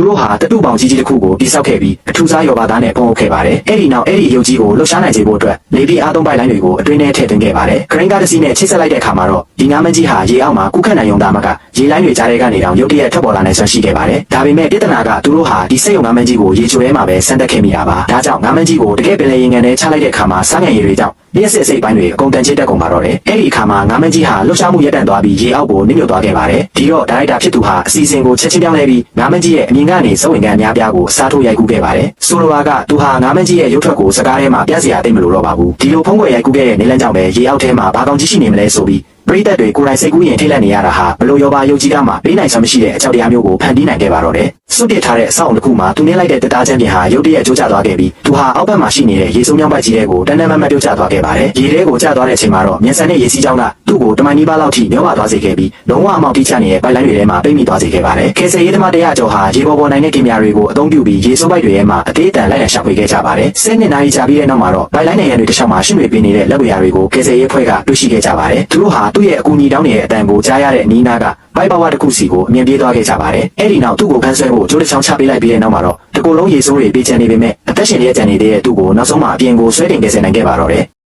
သူတို့ဟာတတုပေါင်ကြီးတစ်ခုကိုတိစောက်ခဲ့ပြီးအထူးစားရောပါသားနဲ့ပုံအုပ်ခဲ့ပါတယ်။အဲ့ဒီနောက်အဲ့ဒီရုပ်ကြီးကိုလှုပ်ရှားနိုင်စေဖို့အတွက်လေပြီးအားသုံးပိုက်လိုင်းတွေကိုအတွင်းထဲထည့်သွင်းခဲ့ပါတယ်။ဂရင်းကားတစ်စီးနဲ့ချိတ်ဆက်လိုက်တဲ့အခါမှာတော့ဒီငါးမန်းကြီးဟာရေအောက်မှာကုခတ်နိုင်ုံသားမကရေလိုင်းတွေကြားထဲကနေတောင်ရုတ်တရက်ထွက်ပေါ်လာနိုင်စွမ်းရှိခဲ့ပါတယ်။ဒါပေမဲ့ပြဿနာကသူတို့ဟာဒီစက်ရုံငါးမန်းကြီးကိုရေချိုထဲမှာပဲဆန်းသက်ခဲ့မိတာပါ။ဒါကြောင့်ငါးမန်းကြီးကိုတကယ်ပင်လယ်ရေငန်ထဲချလိုက်တဲ့အခါမှာစားငယ်ရည်တွေကြောင့်လျှက်စစ်အစိပ်ပိုင်းတွေအကုန်တန်ချစ်တက်ကုန်ပါတော့တယ်။အဲ့ဒီအခါမှာငါးမန်းကြီးဟာလှုပ်ရှားမှုရပ်တန့်သွားပြီးရေအောက်ကိုနစ်မြုပ်သွားခဲ့ပါတယ်။ဒီတော့ဒါရိုက်တာဖြစ်သူဟာအစီအစဉ်ကိုချက်ချင်းပြောင်းလဲပြီးငါးမန်းကြီးရဲ့အမြင်ကနေစဝင်ကန်အများပြားကိုစားထိုးရိုက်ကူးခဲ့ပါတယ်။ဆိုလိုတာကသူဟာငါးမန်းကြီးရဲ့ရုပ်ထွက်ကိုစကားထဲမှာပြစရာသိမလို့တော့ပါဘူး။ဒီလိုဖုံးကွယ်ရိုက်ကူးခဲ့တဲ့နေလန်းကြောင့်ပဲရေအောက်ထဲမှာဘာကောင်ကြီးရှိနေမလဲဆိုပြီးပရိသတ်တွေကိုယ်တိုင်စိတ်ကူးရင်ထိတ်လန့်နေရတာဟာဘလို့ရောပါယုတ်ကြီးကမှပေးနိုင်စွမ်းမရှိတဲ့အကြောက်တရားမျိုးကိုဖန်တီးနိုင်ခဲ့ပါတော့တယ်။စွန့်ပစ်ထားတဲ့အဆောက်အုံတစ်ခုမှာသူနှင်းလိုက်တဲ့တက်သားချမ်းပြင်ဟာရုတ်တရက်ကျိုးကျသွားခဲ့ပြီးသူဟာအောက်ဘက်မှာရှိနေတဲ့ရေစုံမြောင်းပိုက်ကြီးတွေကိုတန်းတန်းမတ်မတ်ပြုတ်ကျသွားခဲ့ပါတယ်။ရေထဲကိုကျသွားတဲ့အချိန်မှာတော့မြန်ဆန်တဲ့ရေစီးကြောင်းကသူ့ကိုတမိုင်နီးပါးလောက်ထိမျောပါသွားစေခဲ့ပြီးလုံးဝအမောက်တိကျနေတဲ့ပိုက်လိုင်းတွေထဲမှာပိတ်မိသွားစေခဲ့ပါတယ်။ခေတ်စေရေးသမားတရာကျော်ဟာရေပေါ်နိုင်တဲ့ကင်မရာတွေကိုအသုံးပြုပြီးရေစိုးပိုက်တွေထဲမှာအသေးအတန်လိုက်ရရှာဖွေခဲ့ကြပါတယ်။10 နှစ်နာရီကြာပြီးတဲ့နောက်မှာတော့ပိုက်လိုင်းနယ်ရံတွေတစ်လျှောက်မှာရှင်းတွေပေးနေတဲ့လက်ဝဲရာတွေကိုခေတ်စေရေးဖွဲ့ကတွေ့ရှိခဲ့ကြပါတယ်။သူတို့ဟာသူ့ရဲ့အကူအညီတောင်းနေတဲ့အတန်ကိုကြားရတဲ့အနီးနားကပိုက်ပါဝါတစ်ခုစီကိုအမြင်ပြေးသွားခဲ့ကြပါတယ်။အဲ့ဒီနောက်သူ့ကိုဖမ်းဆွဲဖို့ကြိုးတစ်ချောင်းချပေးလိုက်ပြီးတဲ့နောက်မှာတော့တကူလုံးရေစိုးတွေပေးချင်နေပေမဲ့အသက်ရှင်ရကြံနေတဲ့သူ့ကိုနောက်ဆုံးမှအပြင်ကိုဆွဲတင်ခဲ့စေနိုင်ခဲ့ပါတော့တယ်။